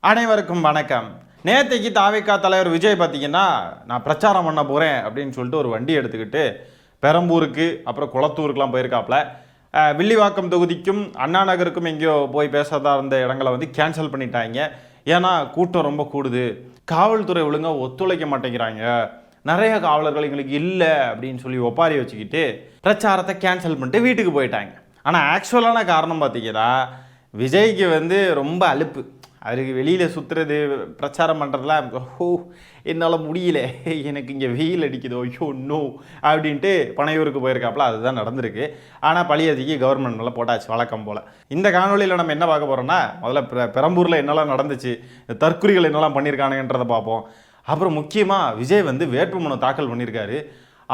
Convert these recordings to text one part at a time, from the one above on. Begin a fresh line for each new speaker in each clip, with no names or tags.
அனைவருக்கும் வணக்கம். நேத்தைக்கு தாவேகா தலைவர் விஜய் பார்த்தீங்கன்னா நான் பிரச்சாரம் பண்ண போகிறேன் அப்படின்னு சொல்லிட்டு ஒரு வண்டி எடுத்துக்கிட்டு பெரம்பூருக்கு அப்புறம் குளத்தூருக்குலாம் போயிருக்காப்புல. வில்லிவாக்கம் தொகுதிக்கும் அண்ணா நகருக்கும் எங்கேயோ போய் பேசுறதா இருந்த இடங்களை வந்து கேன்சல் பண்ணிட்டாங்க. ஏன்னா கூட்டம் ரொம்ப கூடுது, காவல்துறை ஒழுங்காக ஒத்துழைக்க மாட்டேங்கிறாங்க, நிறைய காவலர்கள் எங்களுக்கு இல்லை அப்படின்னு சொல்லி ஒப்பாரி வச்சுக்கிட்டு பிரச்சாரத்தை கேன்சல் பண்ணிட்டு வீட்டுக்கு போயிட்டாங்க. ஆனால் ஆக்சுவலான காரணம் பார்த்தீங்கன்னா விஜய்க்கு வந்து ரொம்ப அலுப்பு. அவருக்கு வெளியில் சுற்றுறது பிரச்சாரம் பண்ணுறதுலாம் என்னால் முடியல, எனக்கு இங்கே வெயில் அடிக்குதோ ஐயோ நோ அப்படின்ட்டு பனையூருக்கு போயிருக்காப்புல. அதுதான் நடந்திருக்கு. ஆனால் பழியதிக்கு கவர்மெண்ட் மேலே போட்டாச்சு வழக்கம் போல். இந்த காணொலியில் நம்ம என்ன பார்க்க போகிறோம்னா, முதல்ல பெரம்பூரில் என்னெல்லாம் நடந்துச்சு, தற்குறிகள் என்னெல்லாம் பண்ணியிருக்கானுன்றதை பார்ப்போம். அப்புறம் முக்கியமாக விஜய் வந்து வேட்புமனு தாக்கல் பண்ணியிருக்காரு.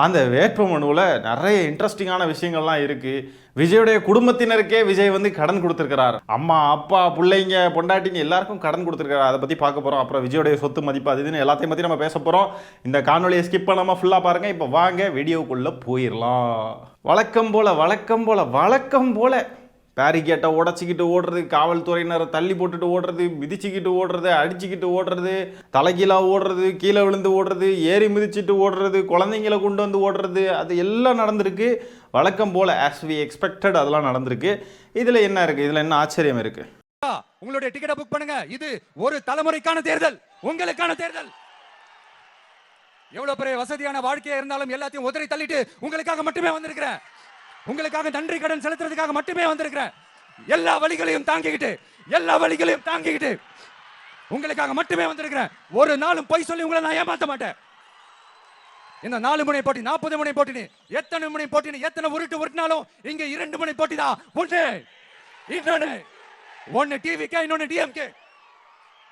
அந்த வேட்புமனுவில் நிறைய இன்ட்ரெஸ்டிங்கான விஷயங்கள்லாம் இருக்குது. விஜயுடைய குடும்பத்தினருக்கே விஜய் வந்து கடன் கொடுத்துருக்கிறார். அம்மா அப்பா பிள்ளைங்க பொண்டாட்டிங்க எல்லாருக்கும் கடன் கொடுத்துருக்காரு. அதை பற்றி பார்க்க போகிறோம். அப்புறம் விஜயோடைய சொத்து மதிப்பு அது இதுன்னு எல்லாத்தையும் பற்றி நம்ம பேச போகிறோம். இந்த காணொலியை ஸ்கிப் பண்ணாமல் ஃபுல்லாக பாருங்கள். இப்போ வாங்க வீடியோக்குள்ளே போயிடலாம். வழக்கம் போல் பேரிகேட்டை உடச்சிக்கிட்டு ஓடுறது, காவல்துறையினரை தள்ளி போட்டுட்டு ஓடுறது, மிதிச்சுக்கிட்டு ஓடுறது, அடிச்சுக்கிட்டு ஓடுறது, தலைகீழாக ஓடுறது, கீழே விழுந்து ஓடுறது, ஏறி மிதிச்சுட்டு ஓடுறது, குழந்தைங்களை கொண்டு வந்து ஓடுறது, அது எல்லாம் நடந்திருக்கு. வழக்கம் போல் ஆஸ் வி எக்ஸ்பெக்டட் அதெல்லாம் நடந்திருக்கு. இதில் என்ன இருக்குது, இதில் என்ன ஆச்சரியம் இருக்குது?
உங்களுடைய டிக்கெட்டை புக் பண்ணுங்க. இது ஒரு தலைமுறைக்கான தேர்தல், உங்களுக்கான தேர்தல். எவ்வளவு பெரிய வசதியான வாழ்க்கையா இருந்தாலும் எல்லாத்தையும் உதறி தள்ளிட்டு உங்களுக்காக மட்டுமே வந்திருக்கிறேன். உங்களுக்காக நன்றி கடன் செலுத்துறதுக்காக மட்டுமே வந்திருக்கிறேன். எல்லா வழிகளையும் தாங்கிக்கிட்டு உங்களுக்காக மட்டுமே வந்திருக்கிறேன். ஒரு நாளும் பொய் சொல்லி உங்களை நான் ஏமாத்த மாட்டேன். இந்த 4 முனை போட்டி, 40 முனை போட்டி, எத்தனை முனை போட்டி, எத்தனை உருட்டினாலும் இங்க 2 முனை போட்டி தான். ஒன்னு டிவிக்கு, இன்னொன்னு டிஎம்கே.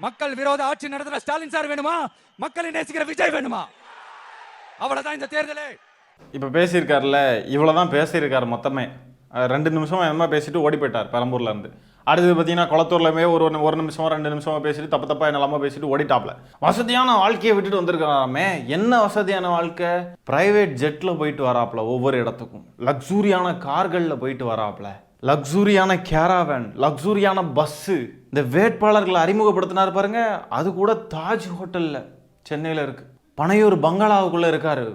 மக்கள் விரோத ஆட்சி நடத்துற ஸ்டாலின் சார் வேணுமா, மக்களை நேசிக்கிற விஜய் வேணுமா? அவ்வளவுதான் இந்த தேர்தலே.
இப்போ பேசியிருக்காருல்ல, இவ்வளோ தான் பேசியிருக்காரு மொத்தமே. 2 நிமிஷமாக என்னமா பேசிட்டு ஓடி போயிட்டார் பெரம்பூர்லேருந்து. அடுத்தது பார்த்தீங்கன்னா குளத்தூர்லமே ஒரு நிமிஷமோ 2 நிமிஷமோ பேசிட்டு தப்பா என்னெல்லாமோ பேசிட்டு ஓடிட்டாப்ல. வசதியான வாழ்க்கையை விட்டுட்டு வந்திருக்கிறாமே. என்ன வசதியான வாழ்க்கை? பிரைவேட் ஜெட்டில் போயிட்டு வராப்ல, ஒவ்வொரு இடத்துக்கும் லக்ஸூரியான கார்களில் போயிட்டு வராப்ல, லக்ஸூரியான கேராவேன், லக்ஸூரியான பஸ்ஸு. இந்த வேட்பாளர்களை அறிமுகப்படுத்தினார் பாருங்க, அது கூட தாஜ் ஹோட்டலில் சென்னையில் இருக்கு. பனையூர் பங்களாவுக்குள்ளே இருக்காரு.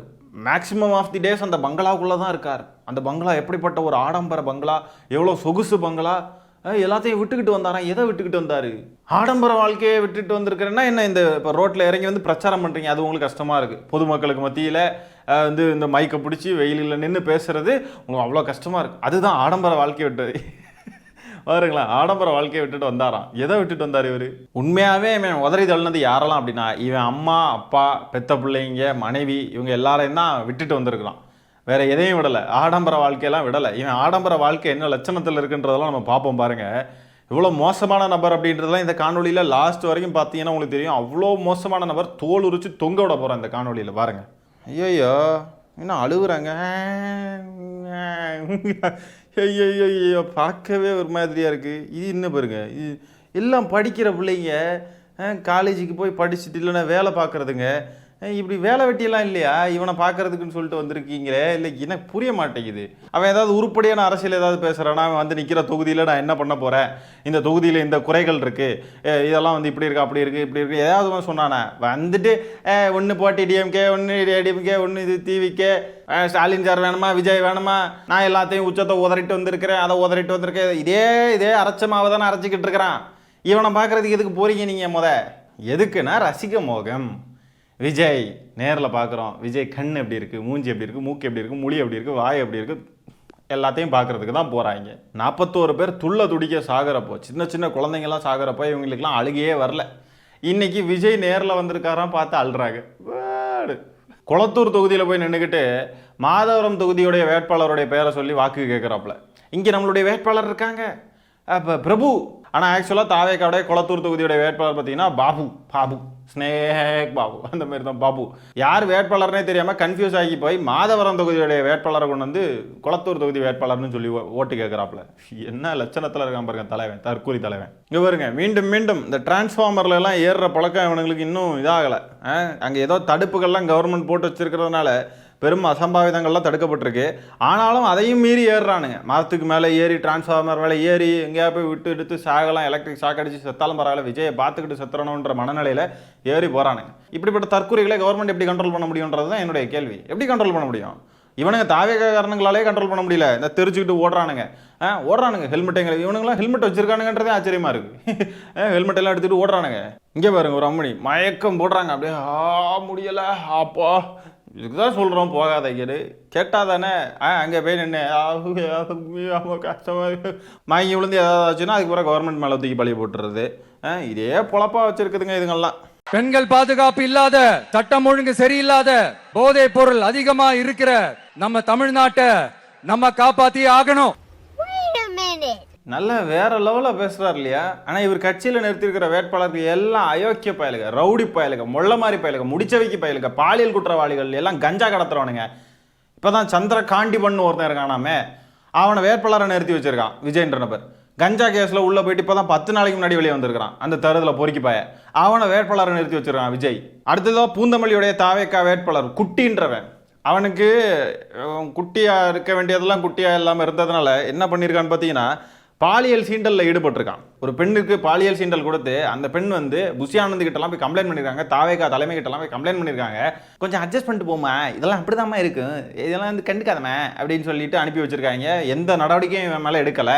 மேக்ஸிமம் ஆஃப் தி டேஸ் அந்த பங்களாவுக்குள்ளே தான் இருக்கார். அந்த பங்களா எப்படிப்பட்ட ஒரு ஆடம்பர பங்களா, எவ்வளோ சொகுசு பங்களா, எல்லாத்தையும் விட்டுக்கிட்டு வந்தாராம். எதை விட்டுக்கிட்டு வந்தார்? ஆடம்பர வாழ்க்கையை விட்டுட்டு வந்திருக்கிறேன்னா என்ன? இந்த இப்போ ரோட்டில் இறங்கி வந்து பிரச்சாரம் பண்ணுறீங்க, அது உங்களுக்கு கஷ்டமாக இருக்குது. பொதுமக்களுக்கு மத்தியில் வந்து இந்த மைக்கை பிடிச்சி வெயிலில் நின்று பேசுறது உங்களுக்கு அவ்வளோ கஷ்டமாக இருக்குது. அதுதான் ஆடம்பர வாழ்க்கையை விட்டது. பாருங்களா, ஆடம்பர வாழ்க்கையை விட்டுட்டு வந்தாராம். எதை விட்டுட்டு வந்தார் இவர்? உண்மையாகவே இவன் உதறி தள்ளினது யாரெல்லாம் அப்படின்னா, இவன் அம்மா அப்பா பெத்த பிள்ளைங்க மனைவி இவங்க எல்லாரையும் தான் விட்டுட்டு வந்திருக்கிறான். வேற எதையும் விடலை, ஆடம்பர வாழ்க்கையெல்லாம் விடலை. இவன் ஆடம்பர வாழ்க்கை என்ன லட்சணத்தில் இருக்குன்றதெல்லாம் நம்ம பார்ப்போம் பாருங்க. இவ்வளோ மோசமான நபர் அப்படின்றதெல்லாம் இந்த காணொலியில் லாஸ்ட் வரைக்கும் பார்த்தீங்கன்னா உங்களுக்கு தெரியும். அவ்வளோ மோசமான நபர், தோல் உரிச்சு தொங்க விட போகிறேன் இந்த காணொலியில் பாருங்க. ஐயோ இன்னும் அழுகுறாங்க. ஐயோ பார்க்கவே ஒரு மாதிரியாக இருக்குது. இது என்ன பாருங்க, இது எல்லாம் படிக்கிற பிள்ளைங்க, காலேஜுக்கு போய் படிச்சுட்டு இல்லைன்னா வேலை பார்க்குறதுங்க. இப்படி வேலை வெட்டியெல்லாம் இல்லையா இவனை பார்க்கறதுக்குன்னு சொல்லிட்டு வந்திருக்கீங்களே? இல்லை எனக்கு புரிய மாட்டேங்குது. அவன் ஏதாவது உருப்படியான அரசியல் ஏதாவது பேசுகிறானா? அவன் வந்து நிற்கிற தொகுதியில் நான் என்ன பண்ண போகிறேன், இந்த தொகுதியில் இந்த குறைகள் இருக்குது, இதெல்லாம் வந்து இப்படி இருக்குது அப்படி இருக்குது இப்படி இருக்குது ஏதாவது சொன்னானே? வந்துட்டு ஒன்று போட்டி டிஎம்கே, ஒன்று ஏடிஎம்கே, ஒன்று இது டிவிக்கே, ஸ்டாலின் சார் வேணுமா, விஜய் வேணுமா, நான் எல்லாத்தையும் உச்சத்தை உதறிட்டு வந்திருக்கிறேன், அதை உதறிட்டு வந்திருக்கேன். இதே அரைச்சமாவை தானே அரைச்சிக்கிட்டு இருக்கிறான். இவனை பார்க்குறதுக்கு எதுக்கு போகிறீங்க நீங்கள்? எதுக்குன்னா ரசிக மோகம். விஜய் நேரில் பார்க்குறோம். விஜய் கண் எப்படி இருக்குது, மூஞ்சி எப்படி இருக்குது, மூக்கு எப்படி இருக்குது, மொழி எப்படி இருக்குது, வாய் எப்படி இருக்குது, எல்லாத்தையும் பார்க்குறதுக்கு தான் போகிறாங்க. 41 பேர் துள்ள துடிக்க சாகிறப்போ, சின்ன குழந்தைங்கள்லாம் சாகிறப்போ இவங்களுக்கெல்லாம் அழுகையே வரல. இன்னைக்கு விஜய் நேரில் வந்திருக்காராம், பார்த்து அழுறாங்க. குளத்தூர் தொகுதியில் போய் நின்றுக்கிட்டு மாதவரம் தொகுதியுடைய வேட்பாளருடைய பேரை சொல்லி வாக்கு கேட்குறாப்புல. இங்கே நம்மளுடைய வேட்பாளர் இருக்காங்க அப்போ பிரபு. ஆனால் ஆக்சுவலாக தாவேக்காவுடைய குளத்தூர் தொகுதியுடைய வேட்பாளர் பார்த்தீங்கன்னா பாபு ஸ்னேக் பாபு, அந்த மாதிரி தான் பாபு. யார் வேட்பாளர்னே தெரியாமல் கன்ஃபியூஸ் ஆகி போய் மாதவரம் தொகுதியுடைய வேட்பாளரை கொண்டு வந்து குளத்தூர் தொகுதி வேட்பாளர்னு சொல்லி ஓட்டு கேட்குறாப்புல. என்ன லட்சணத்தில் இருக்கான் பாருங்க தலைவன், தற்கூரி தலைவன். இங்கே பாருங்க, மீண்டும் இந்த டிரான்ஸ்ஃபார்மர்ல எல்லாம் ஏறுற பழக்கம் இவனுங்களுக்கு இன்னும் இதாகலை. அங்கே ஏதோ தடுப்புகள்லாம் கவர்மெண்ட் போட்டு வச்சிருக்கிறதுனால பெரும் அசம்பாவிதங்கள்லாம் தடுக்கப்பட்டிருக்கு. ஆனாலும் அதையும் மீறி ஏறுறானுங்க. மரத்துக்கு மேலே ஏறி, டிரான்ஸ்ஃபார்மர் மேலே ஏறி, எங்கேயா போய் விட்டு எடுத்து சாகலாம், எலக்ட்ரிக் ஷாக் அடிச்சு செத்தாலும் பரவாயில்ல, விஜயை பார்த்துக்கிட்டு செத்துறணுன்ற மனநிலையில் ஏறி போகிறானுங்க. இப்படிப்பட்ட தற்கொலைகளை கவர்மெண்ட் எப்படி கண்ட்ரோல் பண்ண முடியுன்றது தான் என்னுடைய கேள்வி. எப்படி கண்ட்ரோல் பண்ண முடியும்? இவனுங்க தாவேக காரணங்களாலே கண்ட்ரோல் பண்ண முடியல. இந்த தெரிச்சுக்கிட்டு ஓடுறானுங்க ஹெல்மெட். இவனுங்களாம் ஹெல்மெட் வச்சிருக்கானுங்கன்றதே ஆச்சரியமா இருக்கு. ஹெல்மெட் எல்லாம் எடுத்துட்டு ஓடுறானுங்க. இங்கே பாருங்க, ஒரு அம்மணி மயக்கம் போடுறாங்க. அப்படியே முடியல அப்பா, இதுதான் சொல்கிறோம் போகாத கேடு கேட்டா தானே. அங்கே போய் நின்று கஷ்டமாக மயங்கி விழுந்து ஏதாவது ஆச்சுன்னா அதுக்கப்புறம் கவர்மெண்ட் மேலே தூக்கி பழிய போட்டுறது. இதே பொழப்பா வச்சிருக்குதுங்க இதுங்கெல்லாம்.
பெண்கள் பாதுகாப்பு இல்லாத, சட்டம் ஒழுங்கு சரியில்லாத, போதை பொருள் அதிகமா இருக்கிற நம்ம தமிழ்நாட்டை நம்ம காப்பாத்தி ஆகணும்.
நல்ல வேற லெவலில் பேசுறாரு இல்லையா? ஆனால் இவர் கட்சியில் நிறுத்திருக்கிற வேட்பாளர்கள் எல்லாம் அயோக்கிய பயலுக, ரவுடி பயலுக, மொள்ள மாதிரி பயலுக, முடிச்சவைக்கு பயலுக, பாலியல் குற்றவாளிகள், எல்லாம் கஞ்சா கடத்துறவனுங்க. இப்போதான் சந்திர காண்டிபன் ஒருத்தன் இருக்கானாமே, அவனை வேட்பாளரை நிறுத்தி வச்சிருக்கான் விஜய்ன்ற நபர். கஞ்சா கேஸில் உள்ளே போயிட்டு இப்போ தான் 10 நாளைக்கு முன்னாடி வெளியே வந்திருக்கிறான். அந்த தருதில் பொறுக்கி பாய அவனை வேட்பாளரை நிறுத்தி வச்சிருக்கான் விஜய். அடுத்ததாக பூந்தமல்லியுடைய தாவேக்கா வேட்பாளர் குட்டின்றவன், அவனுக்கு குட்டியாக இருக்க வேண்டியதெல்லாம் குட்டியாக இல்லாமல் இருந்ததுனால என்ன பண்ணியிருக்கான்னு பார்த்தீங்கன்னா, பாலியல் சீண்டலில் ஈடுபட்டிருக்கான். ஒரு பெண்ணுக்கு பாலியல் சீண்டல் கொடுத்து அந்த பெண் வந்து புஷி ஆனந்த் கிட்டலாம் போய் கம்ப்ளைண்ட் பண்ணியிருக்காங்க. தாவேக்கா தலைமை கிட்டலாம் போய் கம்ப்ளைண்ட் பண்ணியிருக்காங்க. கொஞ்சம் அட்ஜஸ்ட் பண்ணிட்டு போமா, இதெல்லாம் அப்படிதாம்மா இருக்கும், இதெல்லாம் வந்து கண்டுக்காதமே அப்படின்னு சொல்லிட்டு அனுப்பி வச்சிருக்காங்க. எந்த நடவடிக்கையும் இவன் மேலே எடுக்கலை.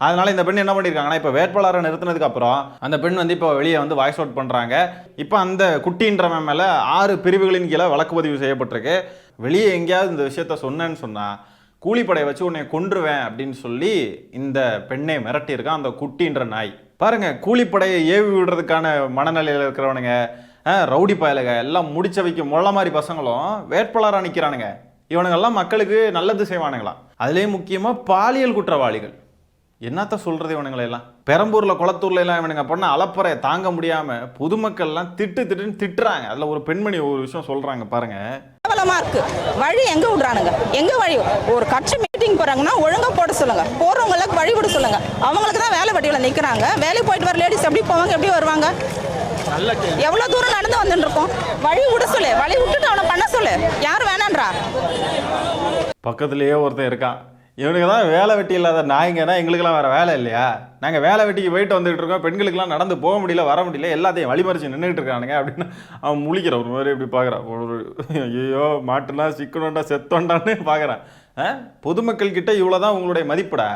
அதனால இந்த பெண் என்ன பண்ணியிருக்காங்கன்னா, இப்போ வேட்பாளரை நிறுத்தினதுக்கு அப்புறம் அந்த பெண் வந்து இப்போ வெளியே வந்து வாய்ஸ் அவுட் பண்ணுறாங்க. இப்போ அந்த குட்டின்றவன் மேலே 6 பிரிவுகளின் கீழே வழக்கு பதிவு செய்யப்பட்டிருக்கு. வெளியே எங்கேயாவது இந்த விஷயத்த சொன்னேன்னு சொன்னால் கூலிப்படை வச்சு உன்னை கொன்றுவேன் அப்படின்னு சொல்லி இந்த பெண்ணை மிரட்டியிருக்கான் அந்த குட்டின்ற நாய். பாருங்க, கூலிப்படையை ஏவி விடுறதுக்கான மனநிலையில் இருக்கிறவனுங்க, ரவுடி பயலுக, எல்லாம் முடிச்ச வைக்க மொள்ள மாதிரி பசங்களும் வேட்பாளராக நிற்கிறானுங்க. இவனுங்கெல்லாம் மக்களுக்கு நல்லது செய்வானுங்களாம். அதுலேயும் முக்கியமாக பாலியல் குற்றவாளிகள். என்னத்த சொல்றது இவனுங்களெல்லாம்? பெரம்பூரில் குளத்தூர்ல எல்லாம் இவனுங்க பண்ண அலப்பறை தாங்க முடியாம பொதுமக்கள்லாம் திட்டுன்னு திட்டுறாங்க. அதில் ஒரு பெண்மணி ஒரு விஷயம் சொல்றாங்க பாருங்க.
இருக்கு வழி எங்க விடுறானுங்க, எங்க வழி? ஒரு கட்சி மீட்டிங் போறாங்கன்னா ஒழுங்கா போட சொல்லுங்க, போறவங்களுக்கு வழி விட சொல்லுங்க. அவங்களுக்கு தான் வேலை வட்டியில நிக்கிறாங்க. வேலைக்கு போயிட்டு வர லேடிஸ் எப்படி போவாங்க, எப்படி வருவாங்க? எவ்வளவு தூரம் நடந்து வந்துட்டு இருக்கோம். வழி விட சொல்லு, வழி விட்டுட்டு அவனை பண்ண சொல்லு. யார் வேணான்றா?
பக்கத்துலயே ஒருத்தன் இருக்கான். இவனுக்கு தான் வேலை வெட்டி இல்லாத நாய்ங்கன்னா எங்களுக்கெல்லாம் வேறு வேலை இல்லையா? நாங்கள் வேலை வெட்டிக்கு போயிட்டு வந்துகிட்டு இருக்கோம், பெண்களுக்கெல்லாம் நடந்து போக முடியல, வர முடியல, எல்லாத்தையும் வழிமறிச்சு நின்றுட்டு இருக்கானுங்க அப்படின்னு அவன் முழிக்கிற ஒரு மாதிரி இப்படி பார்க்குறான். ஒரு ஐயோ மாட்டுனா சிக்கணுண்டா செத்தோண்டான்னு பார்க்குறான். பொதுமக்கள் கிட்ட இவ்வளோதான் உங்களுடைய மதிப்படா.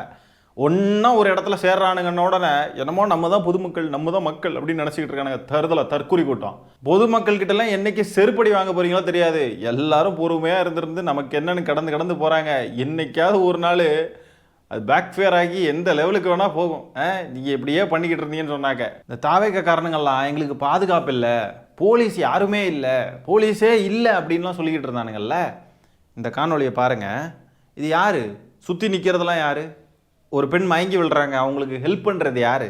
ஒன்றா ஒரு இடத்துல சேர்றானுங்கன்ன உடனே என்னமோ நம்ம தான் பொதுமக்கள், நம்ம தான் மக்கள் அப்படின்னு நினச்சிக்கிட்டு இருக்கானுங்க. தற்குறி கூட்டம். பொதுமக்கள் கிட்டலாம் என்னைக்கு செருப்படி வாங்க போறீங்களோ தெரியாது. எல்லாரும் பொறுமையாக இருந்திருந்து நமக்கு என்னன்னு கடந்து போகிறாங்க. என்னைக்காவது ஒரு நாள் அது பேக் ஃபேர் ஆகி எந்த லெவலுக்கு வேணால் போகும். நீங்கள் இப்படியே பண்ணிக்கிட்டு இருந்தீங்கன்னு சொன்னாங்க. இந்த தாவேக்க காரணங்கள்லாம் எங்களுக்கு பாதுகாப்பு இல்லை, போலீஸ் யாருமே இல்லை, போலீஸே இல்லை அப்படின்லாம் சொல்லிக்கிட்டு இருந்தானுங்கள்ல. இந்த காணொலியை பாருங்கள். இது யார் சுற்றி நிற்கிறதெல்லாம் யார்? ஒரு பெண் மயங்கி விழுறாங்க, அவங்களுக்கு ஹெல்ப் பண்ணுறது யார்?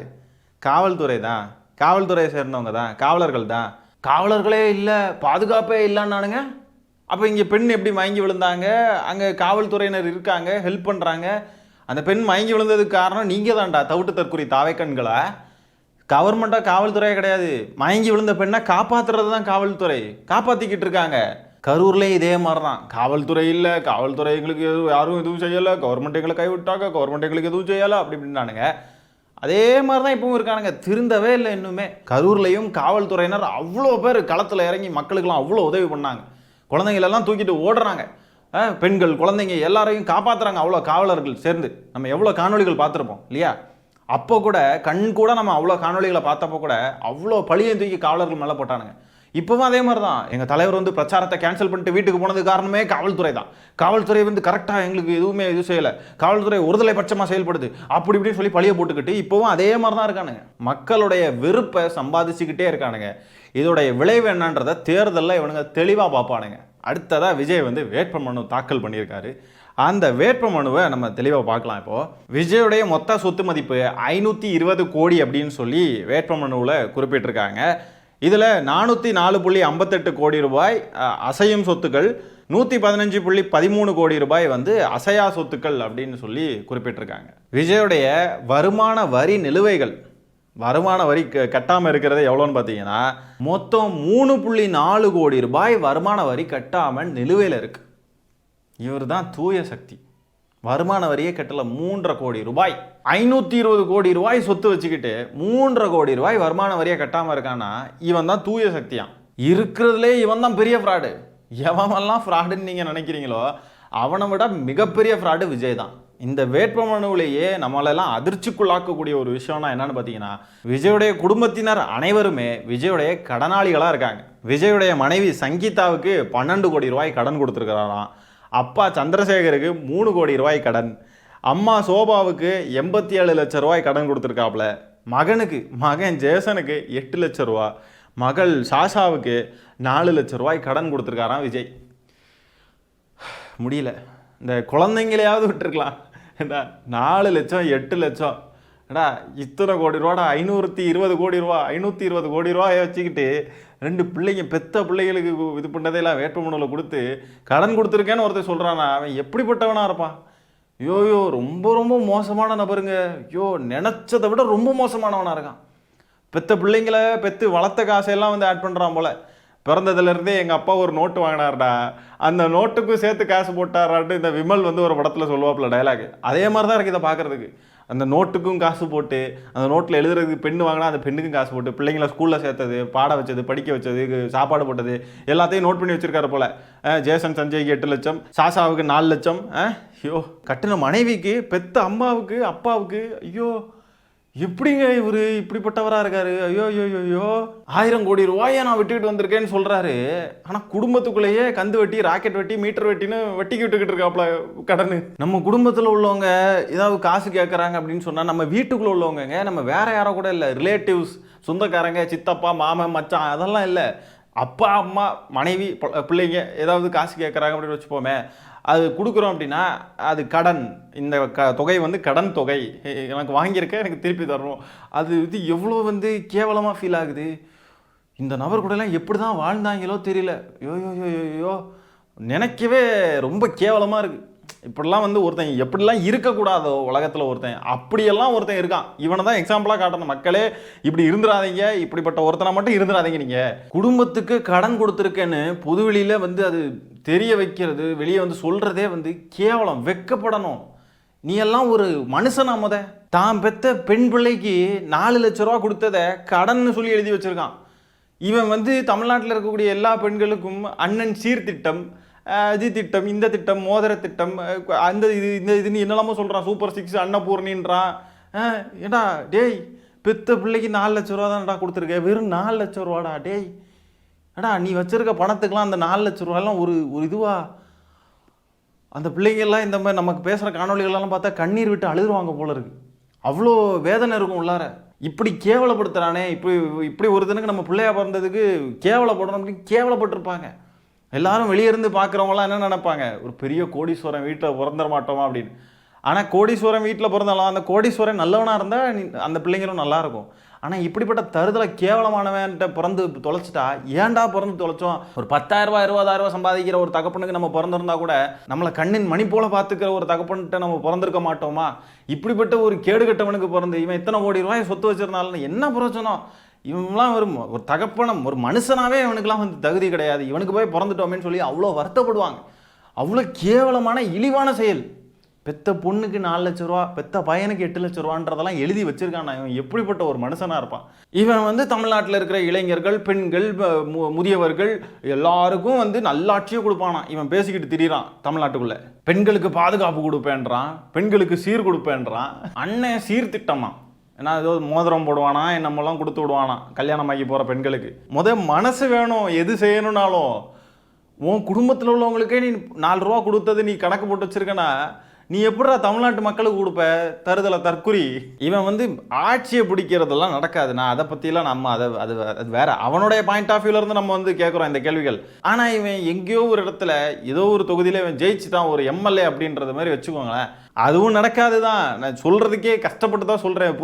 காவல்துறை தான். காவல்துறையை சேர்ந்தவங்க தான், காவலர்கள் தான். காவலர்களே இல்லை, பாதுகாப்பே இல்லைன்னானுங்க. அப்போ இங்கே பெண் எப்படி மயங்கி விழுந்தாங்க? அங்கே காவல்துறையினர் இருக்காங்க, ஹெல்ப் பண்ணுறாங்க. அந்த பெண் மயங்கி விழுந்ததுக்கு காரணம் நீங்கள் தான்டா, தவிட்டு தற்குறி தாவைக்கண்களா? கவர்மெண்ட்டாக காவல்துறையே கிடையாது. மயங்கி விழுந்த பெண்ணை காப்பாற்றுறது தான் காவல்துறை. காப்பாற்றிக்கிட்டு இருக்காங்க. கரூர்லேயும் இதே மாதிரி தான். காவல்துறை இல்லை, காவல்துறை எங்களுக்கு யாரும் எதுவும் செய்யலை, கவர்மெண்ட் எங்களை கைவிட்டாங்க, கவர்மெண்ட் எங்களுக்கு எதுவும் செய்யலை அப்படி இப்படின்னானுங்க. அதே மாதிரி தான் இப்பவும் இருக்கானுங்க, திருந்தவே இல்லை இன்னுமே. கரூர்லேயும் காவல்துறையினர் அவ்வளோ பேர் களத்தில் இறங்கி மக்களுக்கெல்லாம் அவ்வளோ உதவி பண்ணாங்க. குழந்தைங்களெல்லாம் தூக்கிட்டு ஓடுறாங்க. பெண்கள், குழந்தைங்க எல்லாரையும் காப்பாற்றுறாங்க அவ்வளோ காவலர்கள் சேர்ந்து. நம்ம எவ்வளோ காணொலிகள் பார்த்துருப்போம் இல்லையா? அப்போ கூட கண் கூட நம்ம அவ்வளோ காணொலிகளை பார்த்தப்போ கூட அவ்வளோ பழியை தூக்கி காவலர்கள் மேலே போட்டானுங்க. இப்போவும் அதே மாதிரி தான். எங்கள் தலைவர் வந்து பிரச்சாரத்தை கேன்சல் பண்ணிட்டு வீட்டுக்கு போனது காரணமே காவல்துறை தான். காவல்துறை வந்து கரெக்டாக எங்களுக்கு எதுவுமே இது செய்யலை, காவல்துறை ஒருதலை பட்சமாக செயல்படுது அப்படி இப்படின்னு சொல்லி பழிய போட்டுக்கிட்டு இப்போவும் அதே மாதிரி தான் இருக்கானுங்க. மக்களுடைய வெறுப்பை சம்பாதிச்சுக்கிட்டே இருக்கானுங்க. இதோடைய விளைவு என்னன்றதை தேர்தலில் இவனுங்க தெளிவாக பார்ப்பானுங்க. அடுத்ததாக விஜய் வந்து வேட்புமனு தாக்கல் பண்ணியிருக்காரு. அந்த வேட்புமனுவை நம்ம தெளிவாக பார்க்கலாம். இப்போது விஜயுடைய மொத்த சொத்து மதிப்பு 520 கோடி அப்படின்னு சொல்லி வேட்புமனுவில் குறிப்பிட்டிருக்காங்க. இதில் 404.58 கோடி ரூபாய் அசையும் சொத்துக்கள், 115.13 கோடி ரூபாய் வந்து அசையா சொத்துக்கள் அப்படின்னு சொல்லி குறிப்பிட்டிருக்காங்க. விஜயுடைய வருமான வரி நிலுவைகள், வருமான வரி கட்டாமல் இருக்கிறது எவ்வளோன்னு பார்த்தீங்கன்னா மொத்தம் 3.4 கோடி ரூபாய் வருமான வரி கட்டாமல் நிலுவையில் இருக்கு. இவர் தான் தூய சக்தி. வருமான வரியே கட்டல 3.5 கோடி ரூபாய், 520 கோடி ரூபாய் சொத்து வச்சுக்கிட்டு 3.5 கோடி ரூபாய் வருமான வரியை கட்டாமல் இருக்கான்னா இவன் தான் தூய சக்தியான். இருக்கிறதுலே இவன் தான் பெரிய ஃப்ராடு. எவனெல்லாம் ஃப்ராடுன்னு நீங்கள் நினைக்கிறீங்களோ அவனை விட மிகப்பெரிய ஃப்ராடு விஜய் தான். இந்த வேட்புமனுவிலேயே நம்மளெல்லாம் அதிர்ச்சிக்குள்ளாக்கக்கூடிய ஒரு விஷயம்னா என்னன்னு பார்த்தீங்கன்னா, விஜயுடைய குடும்பத்தினர் அனைவருமே விஜயுடைய கடனாளிகளாக இருக்காங்க. விஜயுடைய மனைவி சங்கீதாவுக்கு 12 கோடி ரூபாய் கடன் கொடுத்துருக்கிறாராம். அப்பா சந்திரசேகருக்கு 3 கோடி ரூபாய் கடன். அம்மா சோபாவுக்கு 87 லட்சம் ரூபாய் கடன் கொடுத்துருக்காப்புல. மகன் ஜேசனுக்கு 8 லட்சம் ரூபா. மகள் சாஷாவுக்கு 4 லட்சம் ரூபாய் கடன் கொடுத்துருக்காராம் விஜய். முடியல, இந்த குழந்தைங்களையாவது விட்டுருக்கலாம். 4 லட்சம் 8 லட்சம் இத்தனை கோடி ரூபாடா, 520 கோடி ரூபா, 520 கோடி ரூபாயை வச்சுக்கிட்டு 2 பிள்ளைங்க பெத்த பிள்ளைகளுக்கு இது பண்ணதெல்லாம் வேட்புமனுவில் கொடுத்து கடன் கொடுத்துருக்கேன்னு ஒருத்தர் சொல்கிறானா அவன் எப்படிப்பட்டவனாக இருப்பான்? ஐயோ ரொம்ப ரொம்ப மோசமான நபருங்க. ஐயோ நினச்சதை விட ரொம்ப மோசமானவனாக இருக்கான். பெத்த பிள்ளைங்களை பெற்று வளர்த்த காசையெல்லாம் வந்து ஆட் பண்ணுறான் போல. பிறந்ததுலேருந்தே எங்கள் அப்பா ஒரு நோட்டு வாங்கினார்டா, அந்த நோட்டுக்கும் சேர்த்து காசு போட்டாரான்ட்டு இந்த விமல் வந்து ஒரு படத்தில் சொல்லுவாப்புல டைலாக். அதே மாதிரி தான் இருக்குது இதை பார்க்குறதுக்கு. அந்த நோட்டுக்கும் காசு போட்டு, அந்த நோட்டில் எழுதுறதுக்கு பெண்ணு வாங்கினா அந்த பெண்ணுக்கும் காசு போட்டு, பிள்ளைங்களை ஸ்கூலில் சேர்த்தது, பாட வச்சது, படிக்க வச்சது, சாப்பாடு போட்டது எல்லாத்தையும் நோட் பண்ணி வச்சிருக்காரு போல. ஜேசன் சஞ்சய்க்கு 8 லட்சம், சாசாவுக்கு 4 லட்சம். ஐயோ கட்டின மனைவிக்கு, பெத்த அம்மாவுக்கு, அப்பாவுக்கு. ஐயோ எப்படிங்க இவர் இப்படிப்பட்டவராக இருக்காரு? ஐயோ ஐயோ ஐயோ 1000 கோடி ரூபாயை நான் வெட்டிக்கிட்டு வந்திருக்கேன்னு சொல்கிறாரு. ஆனால் குடும்பத்துக்குள்ளேயே கந்து வெட்டி, ராக்கெட் வெட்டி, மீட்டர் வெட்டின்னு வெட்டிக்கு விட்டுக்கிட்டு இருக்காப்புல கடன். நம்ம குடும்பத்தில் உள்ளவங்க ஏதாவது காசு கேட்குறாங்க அப்படின்னு சொன்னால் நம்ம வீட்டுக்குள்ளே உள்ளவங்க, நம்ம வேற யாரோ கூட இல்லை, ரிலேட்டிவ்ஸ், சொந்தக்காரங்க, சித்தப்பா, மாமன், மச்சான், அதெல்லாம் இல்லை. அப்பா, அம்மா, மனைவி, பிள்ளைங்க ஏதாவது காசு கேட்குறாங்க அப்படின்னு வச்சுப்போமே, அது கொடுக்குறோம் அப்படின்னா அது கடன். இந்த தொகை வந்து கடன் தொகை, எனக்கு வாங்கியிருக்க எனக்கு திருப்பி தரணும். அது இது எவ்வளோ வந்து கேவலமாக ஃபீல் ஆகுது. இந்த நபர் கூடலாம் எப்படி தான் வாழ்ந்தாங்களோ தெரியல. யோ நினைக்கவே ரொம்ப கேவலமாக இருக்குது. இப்படிலாம் வந்து ஒருத்தன் எப்படிலாம் இருக்கக்கூடாதோ உலகத்தில் ஒருத்தன் அப்படியெல்லாம் ஒருத்தன் இருக்கான். இவனை தான் எக்ஸாம்பிளாக காட்டணும். மக்களே இப்படி இருந்துடாதீங்க, இப்படிப்பட்ட ஒருத்தனை மட்டும் இருந்துடாதீங்க. நீங்கள் குடும்பத்துக்கு கடன் கொடுத்துருக்கேன்னு பொதுவெளியில் வந்து அது தெரிய வைக்கிறது, வெளியே வந்து சொல்கிறதே வந்து கேவலம், வெக்கப்படணும். நீ எல்லாம் ஒரு மனுஷனா? தான் பெத்த பெண் பிள்ளைக்கு 4 லட்ச ரூபா கொடுத்ததை கடன்னு சொல்லி எழுதி வச்சுருக்கான். இவன் வந்து தமிழ்நாட்டில் இருக்கக்கூடிய எல்லா பெண்களுக்கும் அண்ணன் சீர்திட்டம், இது திட்டம், இந்த திட்டம், மோதிர திட்டம், அந்த இது இந்த இதுன்னு என்னெல்லாமோ சொல்கிறான். சூப்பர் 6, அன்னபூர்ணின்றான். ஏடா டேய், பெத்த பிள்ளைக்கு 4 லட்ச ரூபா தான்டா கொடுத்துருக்க, வெறும் 4 லட்ச ரூபாடா. டேய் ஏடா நீ வச்சிருக்க பணத்துக்கெலாம் அந்த 4 லட்ச ரூபாயெல்லாம் ஒரு இதுவா? அந்த பிள்ளைங்கள்லாம் இந்த மாதிரி நமக்கு பேசுகிற காணொலிகளெல்லாம் பார்த்தா கண்ணீர் விட்டு அழுதுருவாங்க போல இருக்கு. அவ்வளோ வேதனை இருக்கும் உள்ளார. இப்படி கேவலப்படுத்துகிறானே, இப்படி ஒருத்தனுக்கு நம்ம பிள்ளையா பிறந்ததுக்கு கேவலப்படணும் அப்படின்னு கேவலப்பட்டிருப்பாங்க. எல்லாரும் வெளியே இருந்து பார்க்குறவங்களாம் என்ன நினைப்பாங்க, ஒரு பெரிய கோடீஸ்வரன் வீட்டில் பிறந்துட மாட்டோமா அப்படின்னு. ஆனால் கோடீஸ்வரன் வீட்டில் பிறந்தாலும் அந்த கோடீஸ்வரன் நல்லவனாக இருந்தால் அந்த பிள்ளைங்களும் நல்லாயிருக்கும். ஆனால் இப்படிப்பட்ட தருதலை கேவலமானவன்ட்ட பிறந்து தொலைச்சிட்டா ஏன்டா பிறந்து தொலைச்சோம்? ஒரு 10,000 ரூபா 20,000 ரூபா சம்பாதிக்கிற ஒரு தகப்பனுக்கு நம்ம பிறந்திருந்தா கூட நம்மளை கண்ணின் மணி போல பார்த்துக்கிற ஒரு தகப்பன்கிட்ட நம்ம பிறந்திருக்க மாட்டோமா? இப்படிப்பட்ட ஒரு கேடுகட்டவனுக்கு பிறந்து இவன் இத்தனை கோடி ரூபாய் சொத்து வச்சிருந்தாலும் என்ன பிரயோஜனம்? இவங்களாம் ஒரு தகப்பனம், ஒரு மனுஷனாவே இவனுக்குலாம் வந்து தகுதி கிடையாது, இவனுக்கு போய் பிறந்துட்டோமேன்னு சொல்லி அவ்வளோ வருத்தப்படுவாங்க. அவ்வளோ கேவலமான இழிவான செயல். பெத்த பொண்ணுக்கு 4 லட்ச ரூபா, பெத்த பையனுக்கு 8 லட்ச ரூபான்றதெல்லாம் எழுதி வச்சிருக்கான். இவன் எப்படிப்பட்ட ஒரு மனுஷனாக இருப்பான்? இவன் வந்து தமிழ்நாட்டில் இருக்கிற இளைஞர்கள், பெண்கள், முதியவர்கள் எல்லாருக்கும் வந்து நல்லாட்சியை கொடுப்பானா. இவன் பேசிக்கிட்டு திரியிறான் தமிழ்நாட்டுக்குள்ளே. பெண்களுக்கு பாதுகாப்பு கொடுப்பேன்றான், பெண்களுக்கு சீர் கொடுப்பேன்றான். அண்ணன் சீர்திட்டமா? ஏன்னா ஏதோ மோதிரம் போடுவானா, என்னமெல்லாம் கொடுத்து விடுவானா கல்யாணமாகி போகிற பெண்களுக்கு. மனசு வேணும். எது செய்யணும்னாலும் உன் குடும்பத்தில் உள்ளவங்களுக்கே நீ 4 ரூபா கொடுத்தது நீ கணக்கு போட்டு வச்சிருக்கனா, நீ எப்படா தமிழ்நாட்டு மக்களுக்கு கொடுப்ப? தருதலை தற்குறி. இவன் வந்து ஆட்சியை பிடிக்கிறதெல்லாம் நடக்காது. நான் அதை பற்றிலாம் நம்ம அது வேற அவனுடைய பாயிண்ட் ஆஃப் வியூலேருந்து நம்ம வந்து கேட்குறோம் இந்த கேள்விகள். ஆனால் இவன் எங்கேயோ ஒரு இடத்துல ஏதோ ஒரு தொகுதியில் இவன் ஜெயிச்சு தான் ஒரு எம்எல்ஏ அப்படின்றது மாதிரி வச்சுக்கோங்களேன். அதுவும் நடக்காது தான். நான் சொல்கிறதுக்கே கஷ்டப்பட்டு தான் சொல்கிறேன்.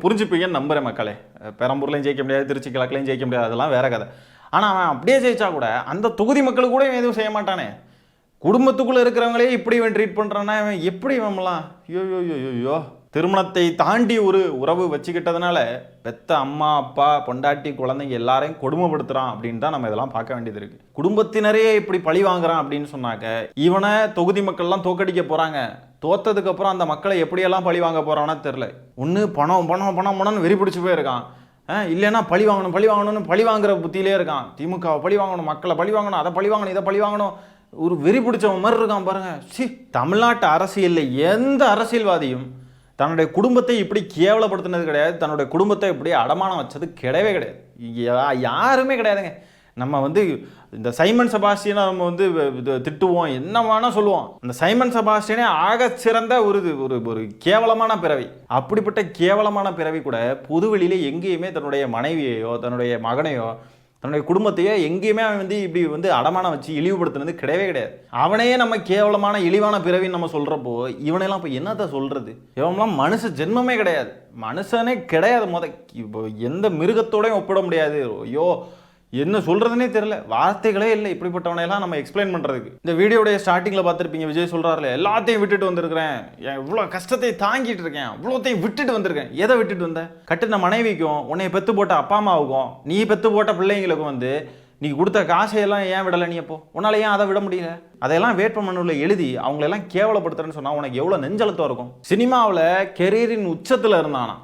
புரிஞ்சுப்பீங்கன்னு நம்புகிறேன் மக்களே. பெரம்பூர்லையும் ஜெயிக்க முடியாது, திருச்சி கிழக்குலையும் ஜெயிக்க முடியாது, அதெல்லாம் வேற கதை. ஆனால் அவன் அப்படியே ஜெயிச்சா கூட அந்த தொகுதி மக்களுக்கு கூட எதுவும் செய்ய மாட்டானே. குடும்பத்துக்குள்ளே இருக்கிறவங்களே இப்படி இவன் ட்ரீட் பண்ணுறான்னா இவன் எப்படி இவன்லாம்? ஐயோ திருமணத்தை தாண்டி ஒரு உறவு வச்சுக்கிட்டதுனால பெத்த அம்மா அப்பா பொண்டாட்டி குழந்தைங்க எல்லாரையும் கொடுமைப்படுத்துறான் அப்படின்னு தான் நம்ம இதெல்லாம் பார்க்க வேண்டியது இருக்கு. குடும்பத்தினரே இப்படி பழி வாங்குறான் அப்படின்னு சொன்னாக்க இவனை தொகுதி மக்கள்லாம் தோக்கடிக்க போறாங்க. தோத்ததுக்கு அப்புறம் அந்த மக்களை எப்படியெல்லாம் பழி வாங்க போறான்னு தெரியல. ஒன்று பணம் பணம் பணம் பணம்னு வெறி பிடிச்சி போயிருக்கான், இல்லைன்னா பழி வாங்கணும்னு பழி வாங்குற புத்தியிலே இருக்கான். திமுகவை பழி வாங்கணும், மக்களை பழி வாங்கணும், அதை பழி வாங்கணும், இதை பழி வாங்கணும், ஒரு வெறி பிடிச்சவன் மாதிரி இருக்கான் பாருங்க. தமிழ்நாட்டு அரசியலில் எந்த அரசியல்வாதியும் தன்னுடைய குடும்பத்தை இப்படி கேவலப்படுத்தினது கிடையாது, தன்னுடைய குடும்பத்தை இப்படி அடமானம் வச்சது கிடையவே கிடையாது. யாருமே கிடையாதுங்க. நம்ம வந்து இந்த சைமன் செபாஸ்டியனை நம்ம வந்து திட்டுவோம், என்ன வேணா சொல்லுவோம். அந்த சைமன் செபாஸ்டியனே ஆக சிறந்த ஒரு கேவலமான பிறவி. அப்படிப்பட்ட கேவலமான பிறவி கூட பொதுவெளியில எங்கேயுமே தன்னுடைய மனைவியையோ தன்னுடைய மகனையோ தன்னுடைய குடும்பத்தையோ எங்கேயுமே அவன் வந்து இப்படி வந்து அடமானம் வச்சு இழிவுபடுத்துனது கிடையவே கிடையாது. அவனையே நம்ம கேவலமான இழிவான பிறவின்னு நம்ம சொல்றப்போ இவனையெல்லாம் இப்போ என்னத்தை சொல்றது? இவன்லாம் மனுஷ ஜென்மமே கிடையாது, மனுஷனே கிடையாது. இப்போ எந்த மிருகத்தோடையும் ஒப்பிட முடியாது. ஐயோ என்ன சொல்றதுனே தெரியல, வார்த்தைகளே இல்லை இப்படிப்பட்டவனையெல்லாம் நம்ம எக்ஸ்பிளைன் பண்றதுக்கு. இந்த வீடியோடைய ஸ்டார்டிங்ல பார்த்துருப்பீங்க, விஜய் சொல்றாருல எல்லாத்தையும் விட்டுட்டு வந்திருக்கிறேன், இவ்வளோ கஷ்டத்தை தாங்கிட்டு இருக்கேன், இவ்வளோத்தையும் விட்டுட்டு வந்திருக்கேன். எதை விட்டுட்டு வந்த? கட்டுன மனைவிக்கும் உன்னை பெத்து போட்ட அப்பா அம்மாவுக்கும் நீ பெத்து போட்ட பிள்ளைங்களுக்கும் வந்து நீ கொடுத்த காசையெல்லாம் ஏன் விடலை? நீ அப்போ உன்னால ஏன் அதை விட முடியல? அதையெல்லாம் வேட்புமனுவில் எழுதி அவங்களெல்லாம் கேவலப்படுத்துறேன்னு சொன்னா உனக்கு எவ்வளோ நெஞ்சழுத்தம் இருக்கும்? சினிமாவில் கெரியரின் உச்சத்தில் இருந்தானா,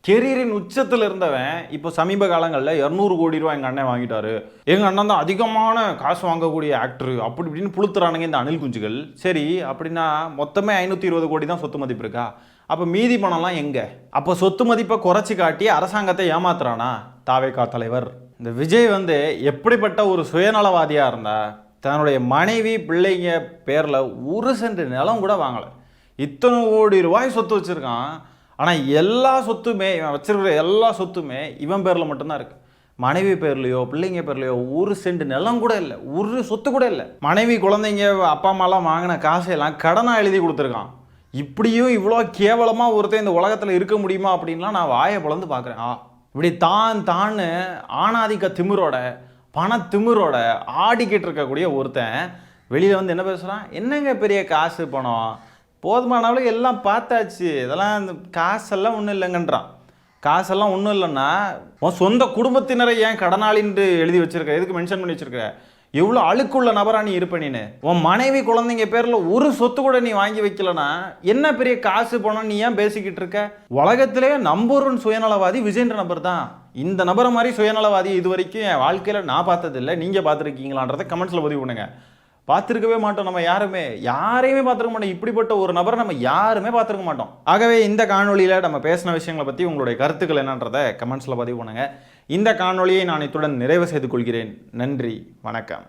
கெரியரின் உச்சத்தில் இருந்தவன் இப்போ சமீப காலங்களில் 200 கோடி ரூபா எங்கள் அண்ணன் வாங்கிட்டாரு, எங்கள் அண்ணன் தான் அதிகமான காசு வாங்கக்கூடிய ஆக்டர் அப்படி இப்படின்னு புளுத்துறானுங்க இந்த அணில் குஞ்சுகள். சரி, அப்படின்னா மொத்தமே 520 கோடி தான் சொத்து மதிப்பு இருக்கா? அப்போ மீதி பணம்லாம் எங்கே? அப்போ சொத்து மதிப்பை குறைச்சி காட்டி அரசாங்கத்தை ஏமாத்துறானா தாவேகா தலைவர்? இந்த விஜய் வந்து எப்படிப்பட்ட ஒரு சுயநலவாதியாக இருந்தா தன்னுடைய மனைவி பிள்ளைங்க பேரில் 1 சென்ட் நிலம் கூட வாங்கலை, இத்தனை கோடி ரூபாய் சொத்து வச்சுருக்கான். ஆனால் எல்லா சொத்துமே இவன் வச்சிருக்கிற எல்லா சொத்துமே இவன் பேரில் மட்டும்தான் இருக்கு. மனைவி பேர்லையோ பிள்ளைங்க பேர்லையோ 1 சென்ட் நிலம் கூட இல்லை, 1 சொத்து கூட இல்லை. மனைவி குழந்தைங்க அப்பா அம்மாலாம் வாங்கின காசையெல்லாம் கடனாக எழுதி கொடுத்துருக்கான். இப்படியும் இவ்வளோ கேவலமாக ஒருத்தன் இந்த உலகத்தில் இருக்க முடியுமா அப்படின்லாம் நான் வாயை பிளந்து பார்க்குறேன். இப்படி தான்னு ஆணாதிக்க திமிரோட பண திமிரோட ஆடிக்கிட்டு இருக்கக்கூடிய ஒருத்தன் வெளியில் வந்து என்ன பேசுகிறான்? என்னங்க பெரிய காசு பணம், போதுமான அளவுக்கு எல்லாம் பார்த்தாச்சு, இதெல்லாம் இந்த காசெல்லாம் ஒன்றும் இல்லைங்கன்றான். காசெல்லாம் ஒன்றும் இல்லைன்னா உன் சொந்த குடும்பத்தினரை ஏன் கடனாளின்னு எழுதி வச்சிருக்க? எதுக்கு மென்ஷன் பண்ணி வச்சிருக்க? எவ்வளோ அழுக்குள்ள நபரா நீ இருப்ப நீனு? உன் மனைவி குழந்தைங்க பேரில் 1 சொத்து கூட நீ வாங்கி வைக்கலன்னா என்ன பெரிய காசு போனோம் நீ ஏன் பேசிக்கிட்டு இருக்க? உலகத்திலே நம்பர் 1 சுயநலவாதி விஜய்ன்ற நபர் தான். இந்த நபரை மாதிரி சுயநலவாதி இது வரைக்கும் என் வாழ்க்கையில் நான் பார்த்ததில்லை. நீங்கள் பார்த்துருக்கீங்களான்றதை கமெண்ட்ஸில் பதிவு பண்ணுங்க. பார்த்துருக்கவே மாட்டோம், நம்ம யாரையுமே பார்த்துருக்க மாட்டோம். இப்படிப்பட்ட ஒரு நபரை நம்ம யாருமே பார்த்துருக்க மாட்டோம். ஆகவே இந்த காணொலியில் நம்ம பேசின விஷயங்களை பற்றி உங்களுடைய கருத்துக்கள் என்னன்றதை கமெண்ட்ஸில் பதிவு பண்ணுங்கள். இந்த காணொலியை நான் இத்துடன் நிறைவு செய்து கொள்கிறேன். நன்றி, வணக்கம்.